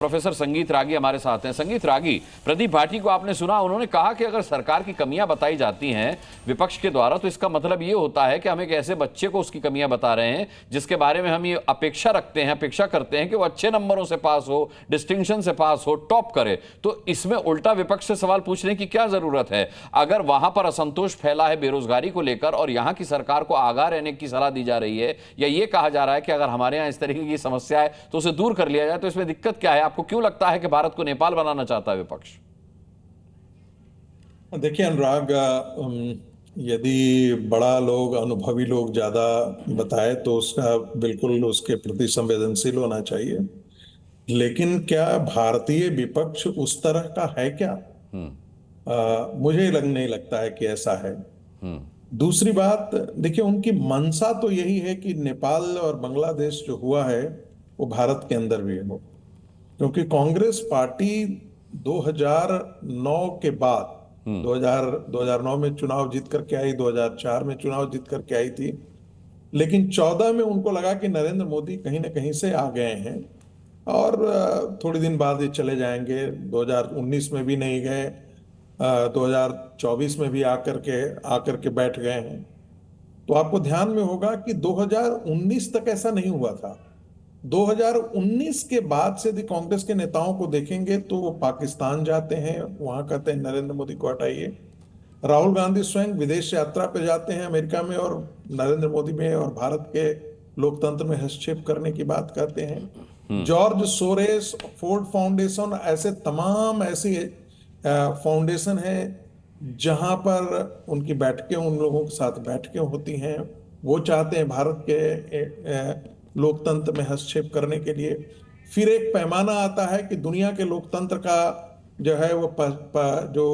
Professor संगीत रागी हमारे साथ हैं। संगीत रागी, प्रदीप भाटी को आपने सुना, उन्होंने कहा कि अगर सरकार की कमियां बताई जाती हैं विपक्ष के द्वारा तो इसका मतलब ये होता है कि हम एक ऐसे बच्चे को उसकी कमियां बता रहे हैं जिसके बारे में हम ये अपेक्षा रखते हैं, अपेक्षा करते हैं कि वो अच्छे नंबरों से पास हो, डिस्टिंक्शन से पास हो, टॉप करे। तो इसमें उल्टा विपक्ष से सवाल पूछने की क्या जरूरत है? अगर वहां पर असंतोष फैला है बेरोजगारी को लेकर और यहां की सरकार को आगाह रहने की सलाह दी जा रही है या ये कहा जा रहा है कि अगर हमारे यहां इस तरीके की समस्या है तो उसे दूर कर लिया जाए, तो इसमें दिक्कत क्या है? आपको क्यों लगता है कि भारत को नेपाल बनाना चाहता है विपक्ष? देखिए अनुराग, यदि बड़ा लोग, अनुभवी लोग ज्यादा बताए तो उसका बिल्कुल उसके प्रति संवेदनशील होना चाहिए। लेकिन क्या भारतीय विपक्ष उस तरह का है क्या? मुझे नहीं लगता है कि ऐसा है। दूसरी बात, देखिए उनकी मंशा तो यही है कि नेपाल और बांग्लादेश जो हुआ है वो भारत के अंदर भी हो, क्योंकि कांग्रेस पार्टी 2009 के बाद 2009 में चुनाव जीत करके आई, 2004 में चुनाव जीत करके आई थी, लेकिन 14 में उनको लगा कि नरेंद्र मोदी कहीं ना कहीं से आ गए हैं और थोड़ी दिन बाद ये चले जाएंगे। 2019 में भी नहीं गए, 2024 में भी आकर के बैठ गए हैं। तो आपको ध्यान में होगा कि 2019 तक ऐसा नहीं हुआ था। 2019 के बाद से यदि कांग्रेस के नेताओं को देखेंगे तो वो पाकिस्तान जाते हैं, वहां कहते हैं नरेंद्र मोदी को हटाइए। राहुल गांधी स्वयं विदेश यात्रा पे जाते हैं अमेरिका में और नरेंद्र मोदी में और भारत के लोकतंत्र में हस्तक्षेप करने की बात कहते हैं। जॉर्ज सोरेस, फोर्ड फाउंडेशन, ऐसे तमाम ऐसी फाउंडेशन है जहां पर उनकी बैठकें, उन लोगों के साथ बैठकें होती हैं। वो चाहते हैं भारत के लोकतंत्र में हस्तक्षेप करने के लिए। फिर एक पैमाना आता है कि दुनिया के लोकतंत्र का जो है वो जो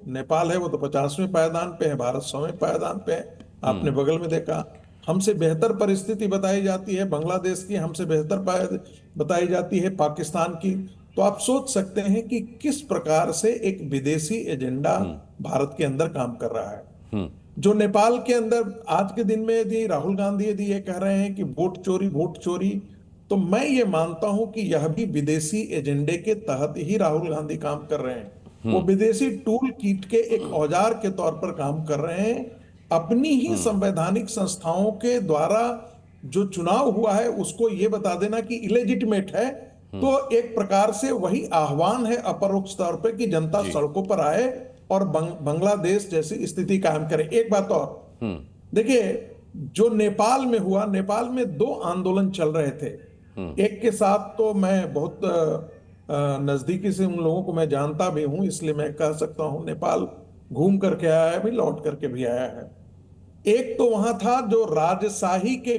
नेपाल है वो तो 50वें पायदान पे है, भारत 100वें पायदान पे है। आपने बगल में देखा, हमसे बेहतर परिस्थिति बताई जाती है बांग्लादेश की, हमसे बेहतर बताई जाती है पाकिस्तान की। तो आप सोच सकते हैं कि किस प्रकार से एक विदेशी एजेंडा भारत के अंदर काम कर रहा है। जो नेपाल के अंदर आज के दिन में यदि राहुल गांधी यदि ये कह रहे हैं कि वोट चोरी, तो मैं ये मानता हूं कि यह भी विदेशी एजेंडे के तहत ही राहुल गांधी काम कर रहे हैं। वो विदेशी टूल किट के एक औजार के तौर पर काम कर रहे हैं। अपनी ही संवैधानिक संस्थाओं के द्वारा जो चुनाव हुआ है उसको ये बता देना कि इलेजिटिमेट है, तो एक प्रकार से वही आह्वान है अपरोक्ष तौर पर कि जनता सड़कों पर आए और बांग्लादेश जैसी स्थिति कायम करे। एक बात और देखिए, जो नेपाल में हुआ, नेपाल में 2 आंदोलन चल रहे थे। एक के साथ तो मैं बहुत नजदीकी से उन लोगों को मैं जानता भी हूं, इसलिए मैं कह सकता हूं नेपाल घूम करके आया है, भी लौट करके भी आया है। एक तो वहां था जो राजशाही के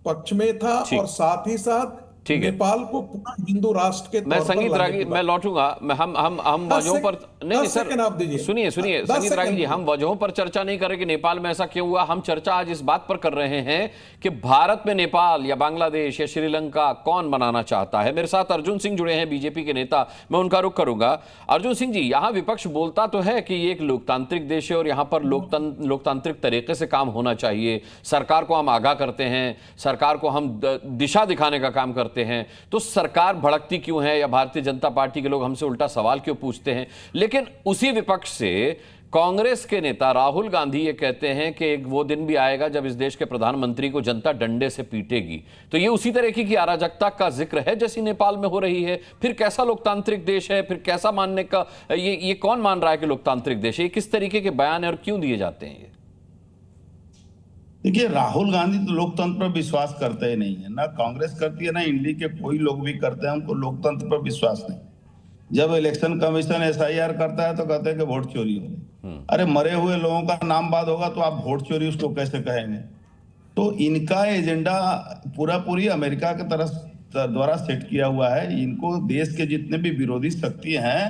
पक्ष में था और साथ ही साथ नेपाल को पूरा हिंदू राष्ट्र के मैं संगीत रागी, मैं लौटूंगा। हम वजहों पर नहीं सर, सुनिए संगीत रागी जी, हम वजहों पर चर्चा नहीं कर रहे कि नेपाल में ऐसा क्यों हुआ। हम चर्चा आज इस बात पर कर रहे हैं कि भारत में नेपाल या बांग्लादेश या श्रीलंका कौन बनाना चाहता है। मेरे साथ अर्जुन सिंह जुड़े हैं, बीजेपी के नेता, मैं उनका रुख करूंगा। अर्जुन सिंह जी, यहां विपक्ष बोलता तो है कि ये एक लोकतांत्रिक देश है और यहां पर लोकतांत्रिक तरीके से काम होना चाहिए, सरकार को हम आगाह करते हैं, सरकार को हम दिशा दिखाने का काम करते हैं, तो सरकार भड़कती क्यों है या भारतीय जनता पार्टी के लोग हमसे उल्टा सवाल क्यों पूछते हैं? लेकिन उसी विपक्ष से कांग्रेस के नेता राहुल गांधी ये कहते हैं कि एक वो दिन भी आएगा जब इस देश के प्रधानमंत्री को जनता डंडे से पीटेगी। तो ये उसी तरीके की अराजकता का जिक्र है जैसी नेपाल में हो रही है। फिर कैसा लोकतांत्रिक देश है? फिर कैसा मानने का ये कौन मान रहा है कि लोकतांत्रिक देश है? ये किस तरीके के बयान है और क्यों दिए जाते हैं? देखिए, राहुल गांधी तो लोकतंत्र पर विश्वास करते ही नहीं है, ना कांग्रेस करती है, ना इंडी के कोई लोग भी करते हैं। उनको लोकतंत्र पर विश्वास नहीं। जब इलेक्शन कमीशन SIR करता है तो कहते हैं कि वोट चोरी हो गई। अरे मरे हुए लोगों का नाम बाद होगा तो आप वोट चोरी उसको कैसे कहेंगे? तो इनका एजेंडा पूरी अमेरिका की तरफ द्वारा सेट किया हुआ है। इनको देश के जितने भी विरोधी शक्ति हैं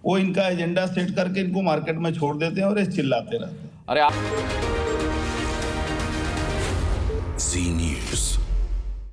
वो इनका एजेंडा सेट करके इनको मार्केट में छोड़ देते हैं और ये चिल्लाते रहते हैं। अरे